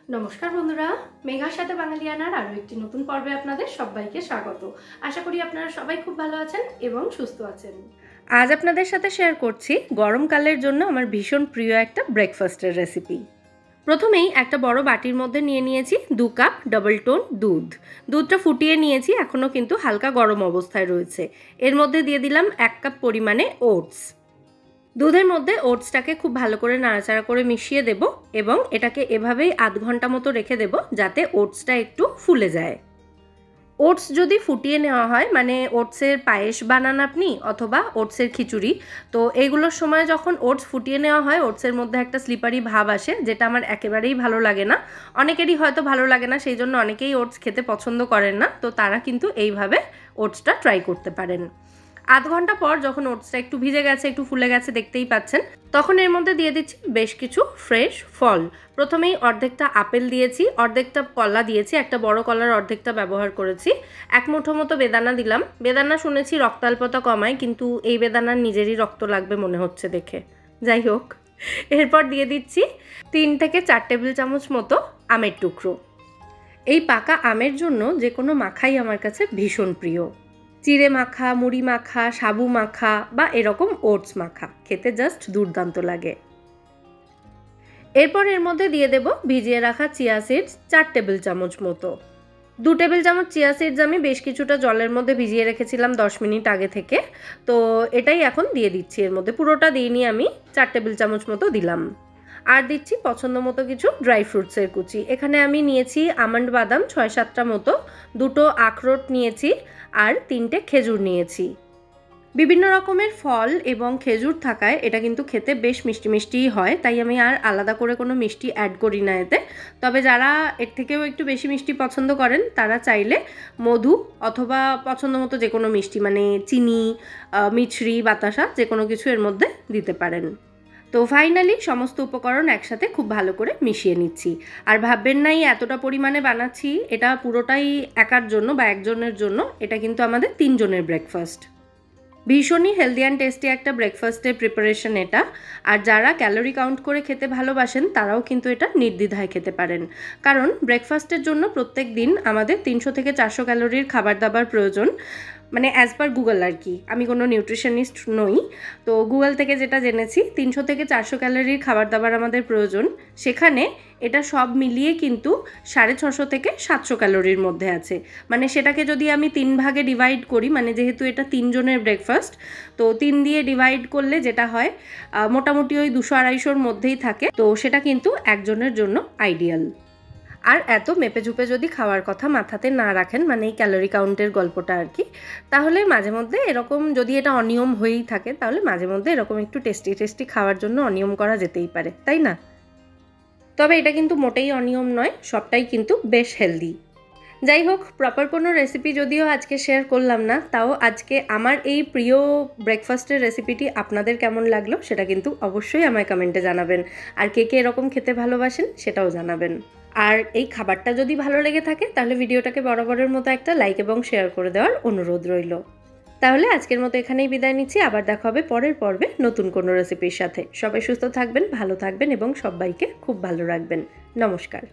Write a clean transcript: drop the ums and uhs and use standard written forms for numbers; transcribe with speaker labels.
Speaker 1: নমস্কার বন্ধুরা, মেঘার সাথে বাঙালিয়ানার আরও একটি নতুন পর্বে আপনাদের সবাইকে স্বাগত। আশা করি আপনারা সবাই খুব ভালো আছেন এবং সুস্থ আছেন। আজ আপনাদের সাথে শেয়ার করছি গরমকালের জন্য আমার ভীষণ প্রিয় একটা ব্রেকফাস্টের রেসিপি। প্রথমেই একটা বড় বাটির মধ্যে নিয়ে নিয়েছি 2 কাপ ডাবল টোন দুধ। দুধটা ফুটিয়ে নিয়েছি, এখনও কিন্তু হালকা গরম অবস্থায় রয়েছে। এর মধ্যে দিয়ে দিলাম 1 কাপ পরিমাণে ওটস। দুধের মধ্যে ওটসটাকে খুব ভালো করে নাড়াচাড়া করে মিশিয়ে দেব এবং এটাকে এভাবেই আধ ঘন্টা মতো রেখে দেব যাতে ওটসটা একটু ফুলে যায়। ওটস যদি ফুটিয়ে নেওয়া হয়, মানে ওটসের পায়েস বানান আপনি অথবা ওটসের খিচুড়ি, তো এইগুলোর সময় যখন ওটস ফুটিয়ে নেওয়া হয় ওটসের মধ্যে একটা স্লিপারি ভাব আসে, যেটা আমার একেবারেই ভালো লাগে না। অনেকেরই হয়তো ভালো লাগে না, সেই জন্য অনেকেই ওটস খেতে পছন্দ করেন না, তো তারা কিন্তু এইভাবে ওটসটা ট্রাই করতে পারেন। আধ ঘন্টা পর যখন ওটসটা একটু ভিজে গেছে, একটু ফুলে গেছে, দেখতেই পাচ্ছেন, তখন এর মধ্যে দিয়ে দিচ্ছি বেশ কিছু ফ্রেশ ফল। প্রথমেই অর্ধেকটা আপেল দিয়েছি, অর্ধেকটা কলা দিয়েছি, একটা বড় কলার অর্ধেকটা ব্যবহার করেছি। 1 মুঠো মতো বেদানা দিলাম। বেদানা শুনেছি রক্তাল্পতা কমায়, কিন্তু এই বেদানার নিজেরই রক্ত লাগবে মনে হচ্ছে দেখে, যাই হোক। এরপর দিয়ে দিচ্ছি 3 থেকে 4 টেবিল চামচ মতো আমের টুকরো। এই পাকা আমের জন্য যে কোনো মাখাই আমার কাছে ভীষণ প্রিয়। চিড়ে মাখা, মুড়ি মাখা, সাবু মাখা বা এরকম ওটস মাখা খেতে জাস্ট দুর্দান্ত লাগে। এরপর এর মধ্যে দিয়ে দেব ভিজিয়ে রাখা চিয়া সিডস 4 টেবিল চামচ মতো। 2 টেবিল চামচ চিয়া সিডস আমি বেশ কিছুটা জলের মধ্যে ভিজিয়ে রেখেছিলাম 10 মিনিট আগে থেকে, তো এটাই এখন দিয়ে দিচ্ছি। এর মধ্যে পুরোটা দিইনি, আমি 4 টেবিল চামচ মতো দিলাম। আর দিচ্ছি পছন্দ মতো কিছু ড্রাই ফ্রুটসের কুচি। এখানে আমি নিয়েছি আমন্ড বাদাম 6-7টা মতো, 2টো আখরোট নিয়েছি আর 3টে খেজুর নিয়েছি। বিভিন্ন রকমের ফল এবং খেজুর থাকায় এটা কিন্তু খেতে বেশ মিষ্টি মিষ্টিই হয়, তাই আমি আর আলাদা করে কোনো মিষ্টি অ্যাড করি না এতে। তবে যারা এর থেকেও একটু বেশি মিষ্টি পছন্দ করেন তারা চাইলে মধু অথবা পছন্দ মতো যে কোনো মিষ্টি, মানে চিনি, মিছরি, বাতাসা যে কোনো কিছু এর মধ্যে দিতে পারেন। তো ফাইনালি সমস্ত উপকরণ একসাথে খুব ভালো করে মিশিয়ে নিচ্ছি। আর ভাববেন না এই এতটা পরিমাণে বানাচ্ছি, এটা পুরোটাই একার জন্য বা একজনের জন্য, এটা কিন্তু আমাদের 3 জনের ব্রেকফাস্ট। ভীষণই হেলদি অ্যান্ড টেস্টি একটা ব্রেকফাস্টের প্রিপারেশন এটা। আর যারা ক্যালোরি কাউন্ট করে খেতে ভালোবাসেন তারাও কিন্তু এটা নির্দ্বিধায় খেতে পারেন, কারণ ব্রেকফাস্টের জন্য প্রত্যেক দিন আমাদের 300 থেকে 400 ক্যালোরির খাবার দাবার প্রয়োজন, মানে অ্যাজ পার গুগল আর কি। আমি কোনো নিউট্রিশনিস্ট নই, তো গুগল থেকে যেটা জেনেছি 300 থেকে 400 ক্যালোরির খাবার দাবার আমাদের প্রয়োজন। সেখানে এটা সব মিলিয়ে কিন্তু 650 থেকে 700 ক্যালোরির মধ্যে আছে। মানে সেটাকে যদি আমি 3 ভাগে ডিভাইড করি, মানে যেহেতু এটা 3 জনের ব্রেকফাস্ট, তো 3 দিয়ে ডিভাইড করলে যেটা হয় মোটামুটি ওই 200-250-র মধ্যেই থাকে, তো সেটা কিন্তু একজনের জন্য আইডিয়াল। আর এত মেপে ঝুপে যদি খাওয়ার কথা মাথাতে না রাখেন, মানে এই ক্যালোরি কাউন্টের গল্পটা আর কি, তাহলে মাঝে মধ্যে এরকম, যদি এটা অনিয়ম হয়েই থাকে, তাহলে মাঝে মধ্যে এরকম একটু টেস্টি খাওয়ার জন্য অনিয়ম করা যেতেই পারে, তাই না? তবে এটা কিন্তু মোটেই অনিয়ম নয়, সবটাই কিন্তু বেশ হেলদি। যাই হোক, প্রপার কোনো রেসিপি যদিও আজকে শেয়ার করলাম না, তাও আজকে আমার এই প্রিয় ব্রেকফাস্টের রেসিপিটি আপনাদের কেমন লাগলো সেটা কিন্তু অবশ্যই আমায় কমেন্টে জানাবেন। আর কে কে এরকম খেতে ভালোবাসেন সেটাও জানাবেন। আর এই খাবারটা যদি ভালো লেগে থাকে তাহলে ভিডিওটাকে বরাবরের মতো একটা লাইক এবং শেয়ার করে দেওয়ার অনুরোধ রইল। তাহলে আজকের মতো এখানেই বিদায় নিচ্ছি, আবার দেখা হবে পরের পর্বে নতুন কোনো রেসিপির সাথে। সবাই সুস্থ থাকবেন, ভালো থাকবেন এবং সবাইকে খুব ভালো রাখবেন। নমস্কার।